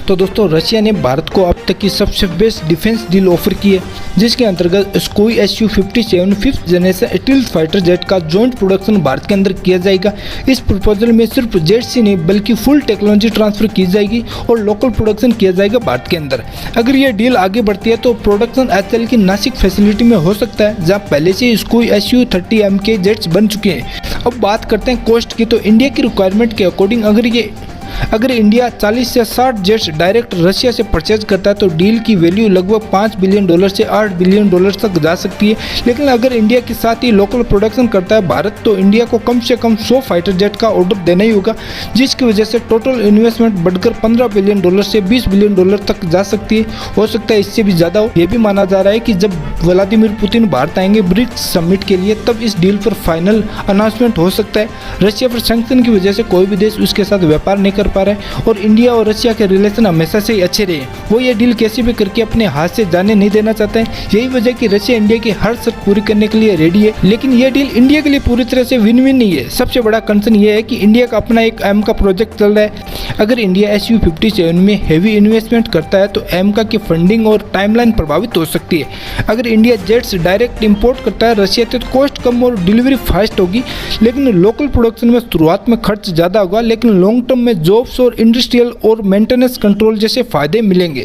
तो दोस्तों रशिया ने भारत को अब तक की सबसे बेस्ट डिफेंस डील ऑफर की है, जिसके अंतर्गत Sukhoi Su-57 5th generation stealth fighter jet का जॉइंट प्रोडक्शन भारत के अंदर किया जाएगा। इस प्रपोजल में सिर्फ जेट्स ही नहीं बल्कि फुल टेक्नोलॉजी ट्रांसफर की जाएगी और लोकल प्रोडक्शन किया जाएगा भारत के अंदर। अगर यह डील आगे बढ़ती है तो प्रोडक्शन HAL की नासिक फैसिलिटी में हो सकता है, जहां पहले से सुखोई Su-30M के जेट्स बन चुके हैं। अब बात करते हैं कॉस्ट की, तो इंडिया की रिक्वायरमेंट के अकॉर्डिंग अगर इंडिया 40 से 60 जेट्स डायरेक्ट रशिया से परचेज करता है तो डील की वैल्यू लगभग $5 बिलियन से $8 बिलियन तक जा सकती है। लेकिन अगर इंडिया के साथ ही लोकल प्रोडक्शन करता है भारत, तो इंडिया को कम से कम 100 फाइटर जेट का ऑर्डर देना ही होगा, जिसकी वजह से टोटल इन्वेस्टमेंट बढ़कर $15 बिलियन से $20 बिलियन तक जा सकती है। हो सकता है इससे भी ज़्यादा हो। यह भी माना जा रहा है कि जब व्लादिमीर पुतिन भारत आएंगे ब्रिक्स समिट के लिए, तब इस डील पर फाइनल अनाउंसमेंट हो सकता है। रशिया पर सैंक्शन की वजह से कोई भी देश उसके साथ व्यापार नहीं कर पा रहा है और इंडिया और रशिया के रिलेशन हमेशा से ही अच्छे रहे। वो ये डील कैसे भी करके अपने हाथ से जाने नहीं देना चाहते हैं। यही वजह कि रशिया इंडिया की हर शर्त पूरी करने के लिए रेडी है, लेकिन ये डील इंडिया के लिए पूरी तरह से विन विन नहीं है। सबसे बड़ा कंसर्न ये है कि इंडिया का अपना एक एमका प्रोजेक्ट चल रहा है। अगर इंडिया Su-57 में हेवी इन्वेस्टमेंट करता है तो एमका की फंडिंग और टाइमलाइन प्रभावित हो सकती है। अगर इंडिया जेट्स डायरेक्ट इंपोर्ट करता है रशिया से तो कॉस्ट कम और डिलीवरी फास्ट होगी, लेकिन लोकल प्रोडक्शन में शुरुआत में खर्च ज़्यादा होगा, लेकिन लॉन्ग टर्म में जॉब्स और इंडस्ट्रियल और मेंटेनेंस कंट्रोल जैसे फायदे मिलेंगे।